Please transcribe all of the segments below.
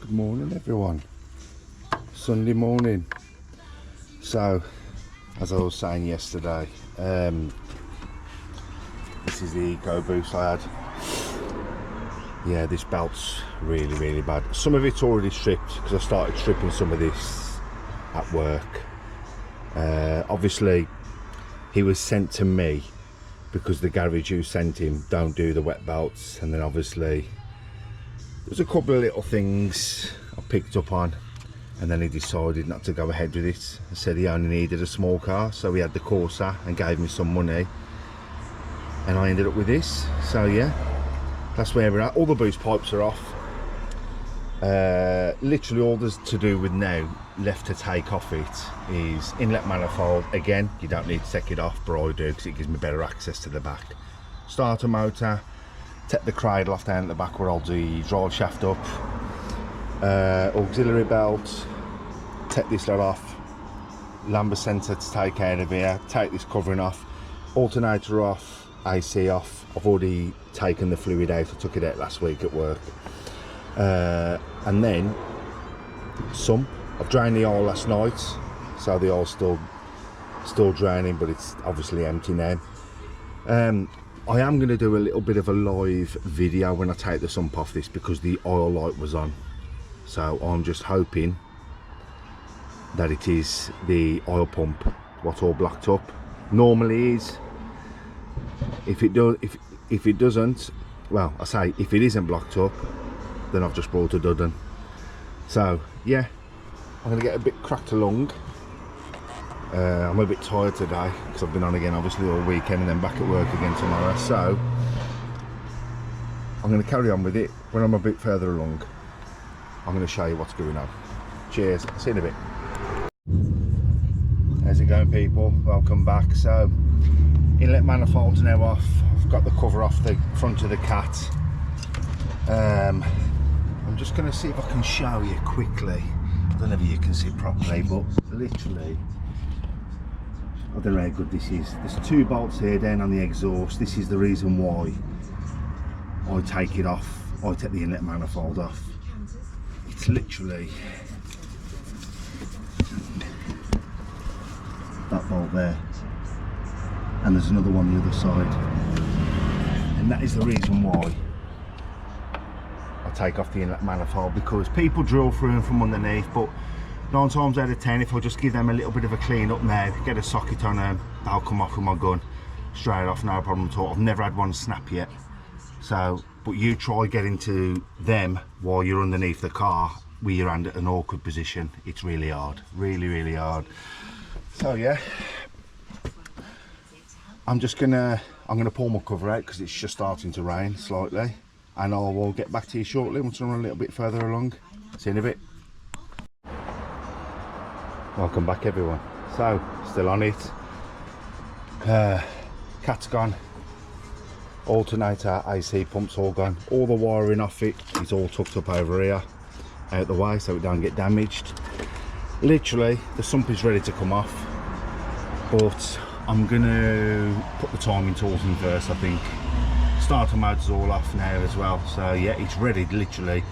Good morning everyone. Sunday morning. So as I was saying yesterday, this is the ecoboost I had. Yeah, this belt's really bad. Some of it's already stripped because I started stripping some of this at work. Obviously he was sent to me because the garage who sent him don't do the wet belts, and then obviously there's a couple of little things I picked up on, and then he decided not to go ahead with it. He said he only needed a small car, so he had the Corsa and gave me some money, and I ended up with this. So yeah, that's where we're at. All the boost pipes are off. Literally all there's to do with now left to take off it is inlet manifold. Again, you don't need to take it off, but I do because it gives me better access to the back. Starter motor, take the cradle off down at the back where I'll do the drive shaft up. Auxiliary belt, take this lot off. Lambda sensor to take out of here, take this covering off. Alternator off, AC off. I've already taken the fluid out, I took it out last week at work. And then sump. I've drained the oil last night, so the oil's still draining, but it's obviously empty now. I am going to do a little bit of a live video when I take the sump off this because the oil light was on, so I'm just hoping that it is the oil pump what's all blocked up. Normally is. If it doesn't, well, I say if it isn't blocked up, then I've just brought a dud. So yeah, I'm gonna get a bit cracked along. I'm a bit tired today because I've been on again obviously all weekend and then back at work again tomorrow, so I'm going to carry on with it. When I'm a bit further along, I'm going to show you what's going on. Cheers, see you in a bit. How's it going people? Welcome back. So inlet manifold's now off. I've got the cover off the front of the cat. I'm just going to see if I can show you quickly. I don't know if you can see properly, but literally, I don't know how good this is. There's two bolts here down on the exhaust. This is the reason why I take it off. I take the inlet manifold off. It's literally that bolt there, and there's another one the other side, and that is the reason why I take off the inlet manifold, because people drill through them from underneath, but 9 times out of 10, if I just give them a little bit of a clean up now, get a socket on them, they'll come off with my gun straight off, no problem at all. I've never had one snap yet. So, but you try getting to them while you're underneath the car with your hand at an awkward position. It's really hard, really hard. So yeah, I'm gonna pull my cover out because it's just starting to rain slightly, and I will get back to you shortly once I'm a little bit further along. See you in a bit. Welcome back everyone. So still on it. Cat's gone, alternator, AC pump's all gone, all the wiring off it is all tucked up over here out the way so it don't get damaged. Literally the sump is ready to come off, but I'm gonna put the timing tools in first. I think starter motor's all off now as well, so yeah, it's ready literally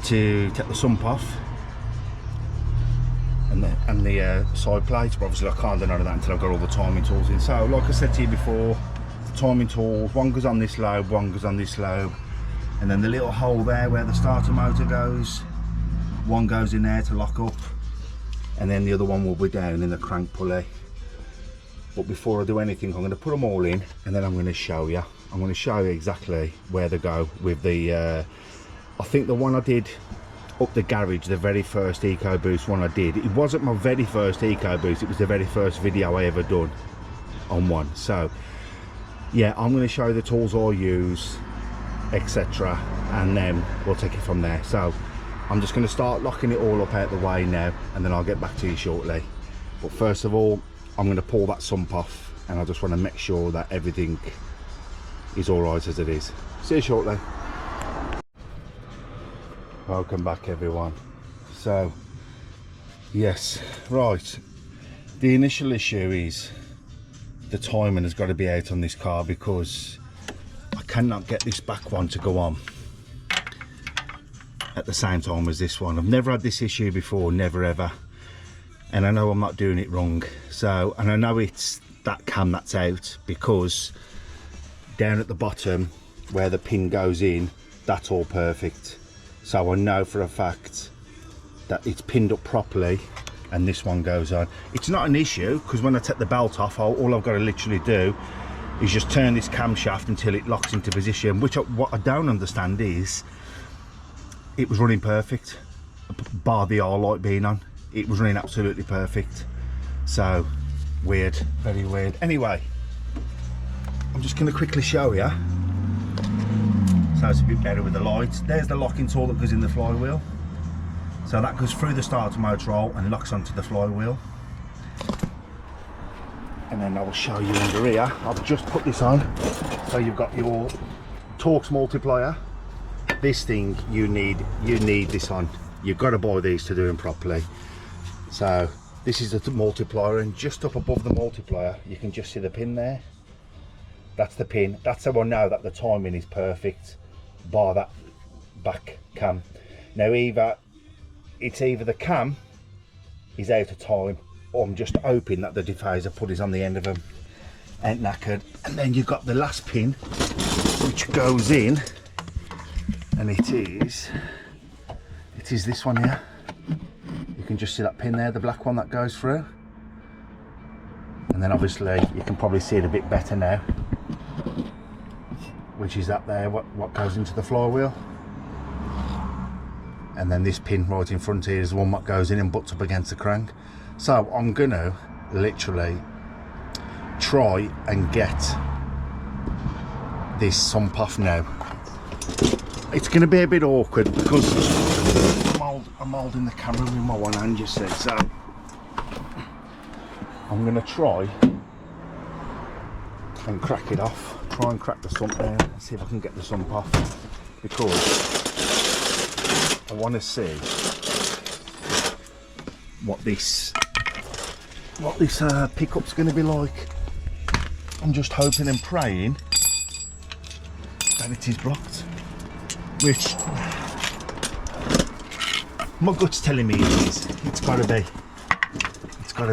to take the sump off and the side plates, but obviously I can't do none of that until I've got all the timing tools in. So like I said to you before, the timing tools, one goes on this lobe, one goes on this lobe, and then the little hole there where the starter motor goes, one goes in there to lock up, and then the other one will be down in the crank pulley. But before I do anything, I'm going to put them all in, and then I'm going to show you. I'm going to show you exactly where they go with the I think the one I did up the garage, the very first ecoboost one I did, it wasn't my very first ecoboost, it was the very first video I ever done on one. So yeah, I'm going to show you the tools I use, etc., and then we'll take it from there. So I'm just going to start locking it all up out the way now, and then I'll get back to you shortly. But first of all, I'm going to pull that sump off, and I just want to make sure that everything is all right as it is. See you shortly. Welcome back everyone. So yes, right, the initial issue is the timing has got to be out on this car because I cannot get this back one to go on. at the same time as this one. I've never had this issue before, never ever, and I know I'm not doing it wrong. So, and I know it's that cam that's out, because down at the bottom where the pin goes in, that's all perfect. So I know for a fact that it's pinned up properly, and this one goes on. It's not an issue, because when I take the belt off, all I've got to literally do is just turn this camshaft until it locks into position, which what I don't understand is, it was running perfect, bar the R light being on. It was running absolutely perfect. So weird, very weird. Anyway, I'm just going to quickly show you, so it's a bit better with the lights. There's the locking tool that goes in the flywheel. So that goes through the starter motor roll and locks onto the flywheel. And then I will show you under here. I've just put this on. So you've got your Torx multiplier. This thing, you need this on. You've got to buy these to do them properly. So this is the multiplier, and just up above the multiplier, you can just see the pin there. That's the pin. That's how I know that the timing is perfect, bar that back cam. Now it's either the cam is out of time, or I'm just hoping that the diffuser pulley on the end of them ain't knackered. And then you've got the last pin, which goes in, and it is this one here. You can just see that pin there, the black one that goes through. And then obviously you can probably see it a bit better now, which is that there, what goes into the flywheel. And then this pin right in front here is the one that goes in and butts up against the crank. So I'm gonna literally try and get this sump off now. It's gonna be a bit awkward because I'm holding the camera with my one hand, you see. So I'm gonna try and crack it off. Try and crack the sump there and see if I can get the sump off, because I want to see what this pickup's going to be like. I'm just hoping and praying that it is blocked, which my gut's telling me it is. It's got to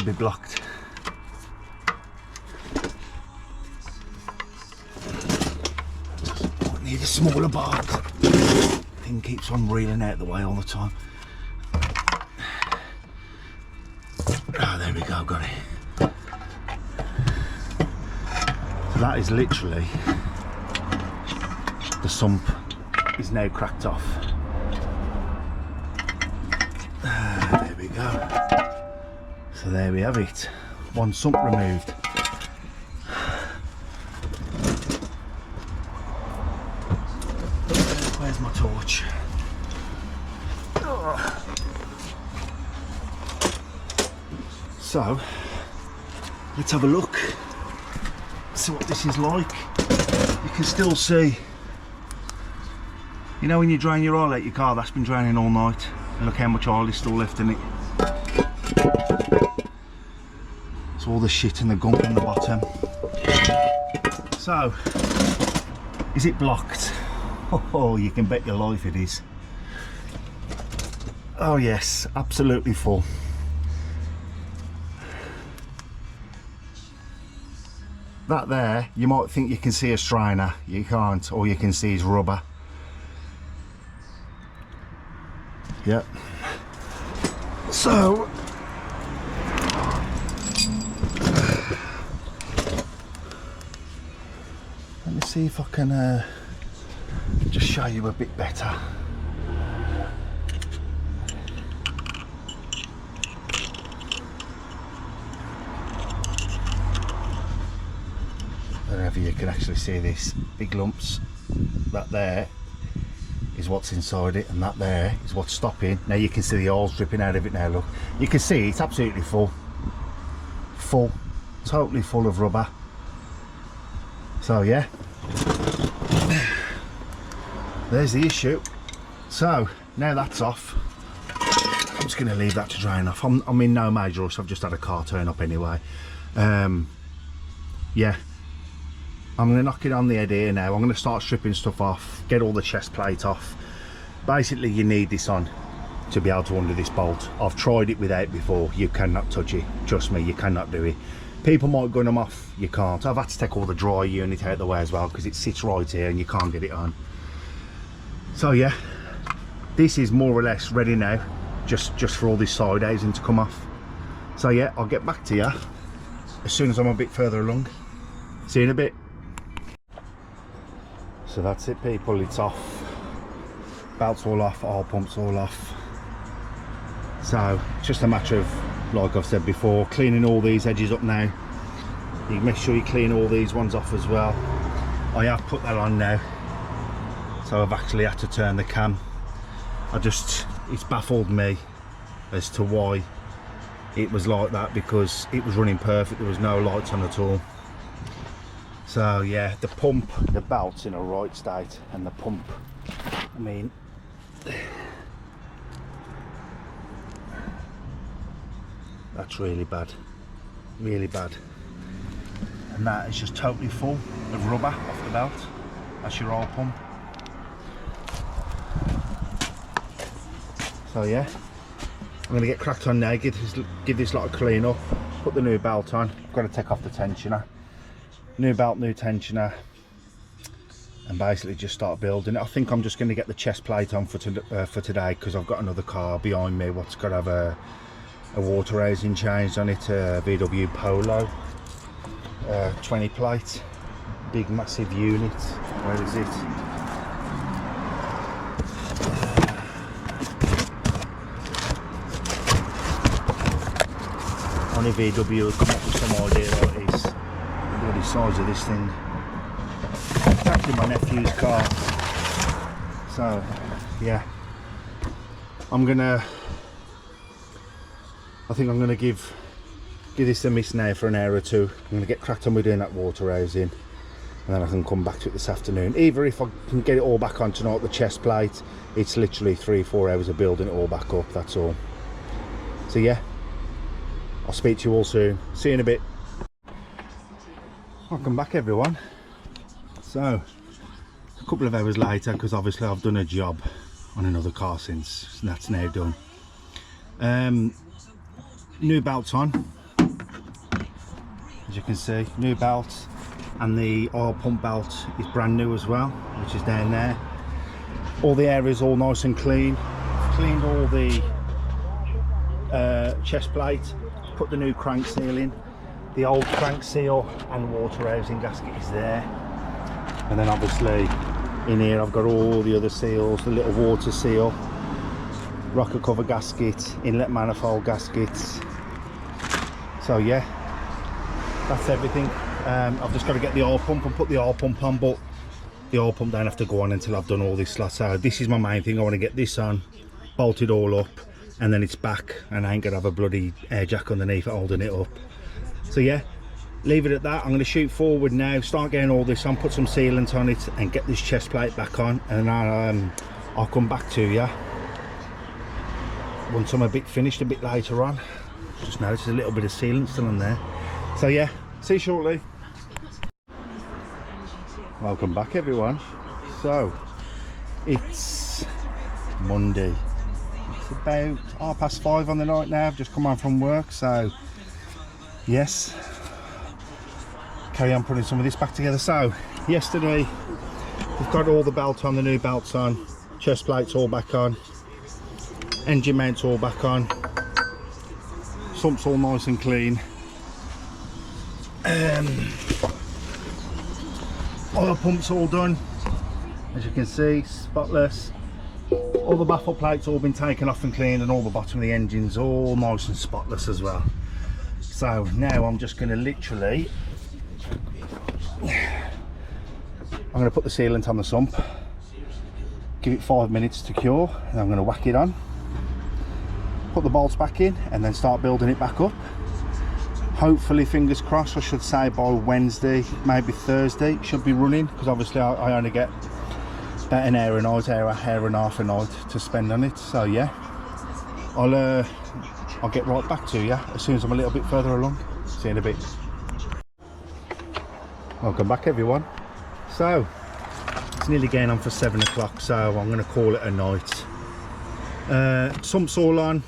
be blocked. I need a smaller bar. Thing keeps on reeling out the way all the time. Oh, there we go, got it. So that is literally, the sump is now cracked off. There we go. So there we have it. One sump removed. Where's my torch? So let's have a look, see what this is like. You can still see, you know when you drain your oil out your car, that's been draining all night, and look how much oil is still left in it. It's all the shit and the gunk on the bottom. So is it blocked? Oh, you can bet your life it is. Oh yes, absolutely full. That there, you might think you can see a strainer. You can't. All you can see is rubber. Yep. So let me see if I can just show you a bit better. Wherever you can actually see this big lumps, that there is what's inside it, and that there is what's stopping. Now you can see the oil's dripping out of it now, look. You can see it's absolutely full, totally full of rubber. So yeah, there's the issue. So now that's off, I'm just going to leave that to drain off. I'm in no major rush, I've just had a car turn up anyway. Yeah, I'm going to knock it on the head here now. I'm going to start stripping stuff off, get all the chest plate off, Basically you need this on to be able to undo this bolt. I've tried it without before. You cannot touch it, trust me, you cannot do it. People might gun them off, you can't. I've had to take all the dry unit out of the way as well because it sits right here and you can't get it on. So yeah, this is more or less ready now, just for all this side housing to come off. So yeah, I'll get back to you as soon as I'm a bit further along. See you in a bit. So that's it people, it's off. Belt's all off, oil pump's all off. So it's just a matter of, like I've said before, cleaning all these edges up now. You make sure you clean all these ones off as well. I have put that on now, so I've actually had to turn the cam. It's baffled me as to why it was like that, because it was running perfect, there was no lights on at all. So yeah, the pump, the belt's in a right state, and the pump, I mean, that's really bad, really bad. And that is just totally full of rubber off the belt. That's your oil pump. So yeah, I'm going to get cracked on now, give this lot a clean up, put the new belt on. I've got to take off the tensioner. New belt, new tensioner, and basically just start building it. I think I'm just going to get the chest plate on for today, because I've got another car behind me what's got to have a water housing changed on it, VW Polo 20 plate, big massive unit. Where is it? Only VW will come up with some idea what it is. The bloody size of this thing. It's actually my nephew's car. So yeah, I think I'm gonna give this a miss now for an hour or two. I'm gonna get cracked on with doing that water housing, and then I can come back to it this afternoon. Either if I can get it all back on tonight, the chest plate, it's literally 3-4 hours of building it all back up, that's all. So yeah, I'll speak to you all soon. See you in a bit. Welcome back everyone. So a couple of hours later, because obviously I've done a job on another car since, and that's now done. New belts on, as you can see, new belt, and the oil pump belt is brand new as well, which is down there. All the areas all nice and clean. Cleaned all the chest plate, put the new crank seal in. The old crank seal and water housing gasket is there, and then obviously in here I've got all the other seals, the little water seal, rocker cover gasket, inlet manifold gaskets. So yeah, that's everything. I've just got to get the oil pump and put the oil pump on, but the oil pump don't have to go on until I've done all this slot. So this is my main thing. I want to get this on, bolted all up, and then it's back, and I ain't gonna have a bloody air jack underneath it holding it up. So yeah, leave it at that. I'm going to shoot forward now, start getting all this on, put some sealant on it, and get this chest plate back on, and I'll come back to you once I'm a bit finished a bit later on. Just noticed a little bit of sealant still on there. So yeah, see you shortly. Welcome back everyone. So it's Monday, it's about 5:30 on the night now. I've just come on from work, so yes, carry on putting some of this back together. So yesterday we've got all the belt on, the new belts on, chest plates all back on, engine mounts all back on, sump's all nice and clean, oil pump's all done, as you can see, spotless. All the baffle plates all been taken off and cleaned, and all the bottom of the engine's all nice and spotless as well. So now I'm just going to literally, I'm going to put the sealant on the sump, give it 5 minutes to cure, and I'm going to whack it on, put the bolts back in, and then start building it back up. Hopefully, fingers crossed, I should say by Wednesday, maybe Thursday, it should be running, because obviously I only get about an hour a night, hour and a half a night to spend on it. So yeah, I'll get right back to you as soon as I'm a little bit further along. See you in a bit. Welcome back everyone. So it's nearly getting on for 7 o'clock, so I'm going to call it a night. Sump's all on,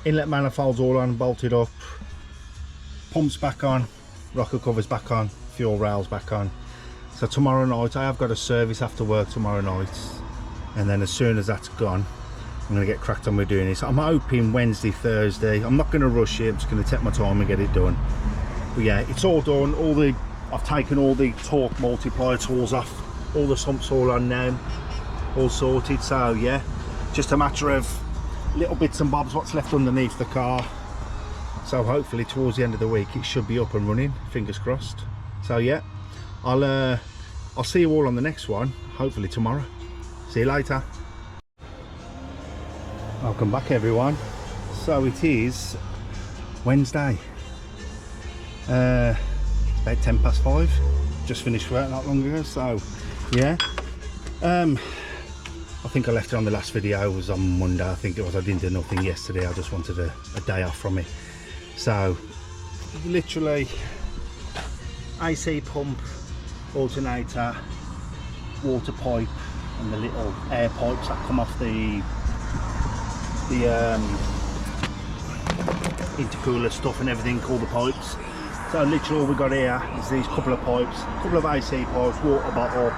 inlet manifolds all on, bolted up, pumps back on, rocker covers back on, fuel rails back on. So tomorrow night, I have got a service after work tomorrow night, and then as soon as that's gone, I'm going to get cracked on with doing this. I'm hoping Wednesday, Thursday. I'm not going to rush it, I'm just going to take my time and get it done. But yeah, it's all done. I've taken all the torque multiplier tools off, all the sumps all on now, all sorted. So yeah, just a matter of little bits and bobs what's left underneath the car. So hopefully towards the end of the week it should be up and running, fingers crossed. So yeah, I'll see you all on the next one, hopefully tomorrow. See you later. Welcome back everyone. So it is Wednesday, it's about 5:10, just finished work not long ago. So yeah, I think I left it on the last video, it was on Monday I think it was. I didn't do nothing yesterday, I just wanted a day off from it. So literally AC pump, alternator, water pipe, and the little air pipes that come off the intercooler stuff and everything, all the pipes. So literally all we got here is these couple of pipes, a couple of AC pipes, water bottle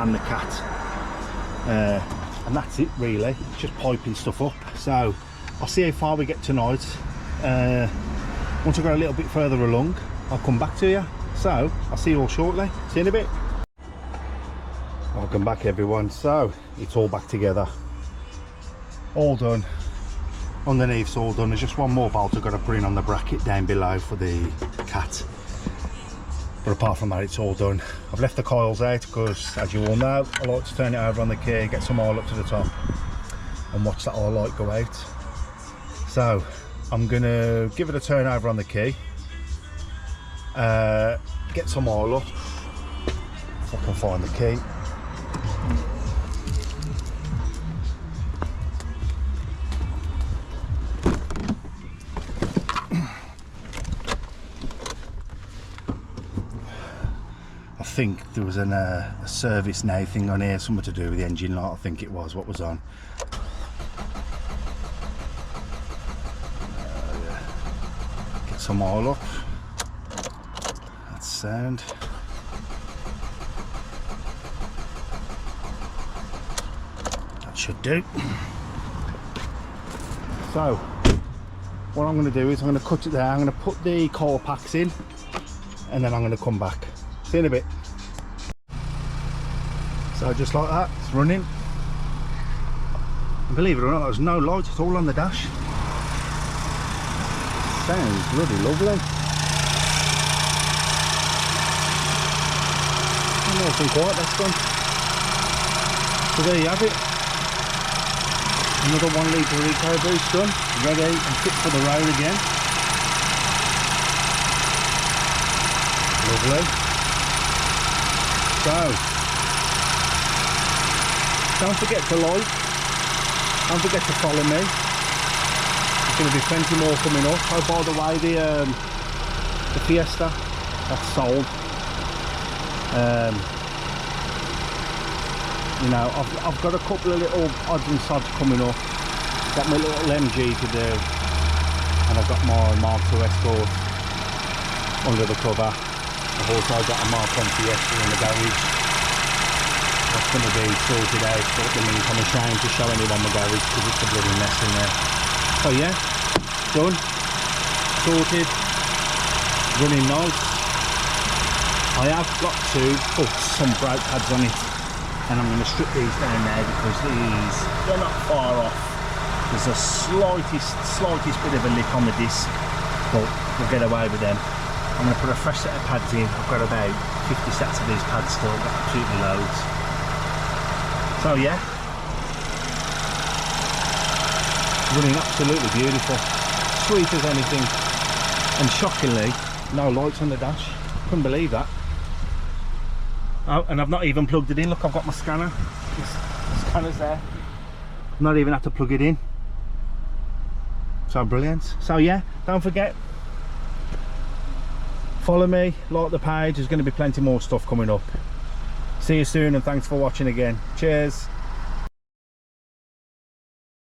and the cat, and that's it really, just piping stuff up. So I'll see how far we get tonight. Once I go a little bit further along, I'll come back to you. So I'll see you all shortly. See you in a bit. Welcome back everyone. So it's all back together, all done. Underneath's all done. There's just one more bolt I've got to put in on the bracket down below for the cat, but apart from that it's all done. I've left the coils out because, as you all know, I like to turn it over on the key, get some oil up to the top and watch that oil light go out. So I'm gonna give it a turn over on the key, get some oil up if I can find the key. I think there was a service now thing on here, something to do with the engine light, I think it was what was on. Yeah. Get some oil up, that's sound. That should do. So what I'm going to do is I'm going to cut it there, I'm going to put the coil packs in and then I'm going to come back. See you in a bit. So just like that, it's running. And believe it or not, there's no lights at all on the dash. Sounds bloody lovely. Nice and quiet, that's done. So there you have it. Another 1 litre ecoboost done, ready and fit for the road again. Lovely. So don't forget to like, don't forget to follow me. There's going to be plenty more coming up. Oh, by the way, the Fiesta, that's sold. You know, I've got a couple of little odds and sods coming up. Got my little MG to do, and I've got my Mark II Escort under the cover. I've also got a Mark 1 Fiesta in the garage. That's going to be sorted out, but at the meantime I'm ashamed to show anyone my garage because it's a bloody mess in there. So yeah, done, sorted, running nice. I have got to put some brake pads on it, and I'm going to strip these down now because they're not far off. There's a slightest bit of a lip on the disc, but we'll get away with them. I'm going to put a fresh set of pads in. I've got about 50 sets of these pads still, got absolutely loads. So yeah, running absolutely beautiful, sweet as anything, and shockingly no lights on the dash. Couldn't believe that. Oh, and I've not even plugged it in. Look, I've got my scanner. The scanner's there. Not even had to plug it in. So brilliant. So yeah, don't forget, follow me, like the page. There's going to be plenty more stuff coming up. See you soon, and thanks for watching again. Cheers.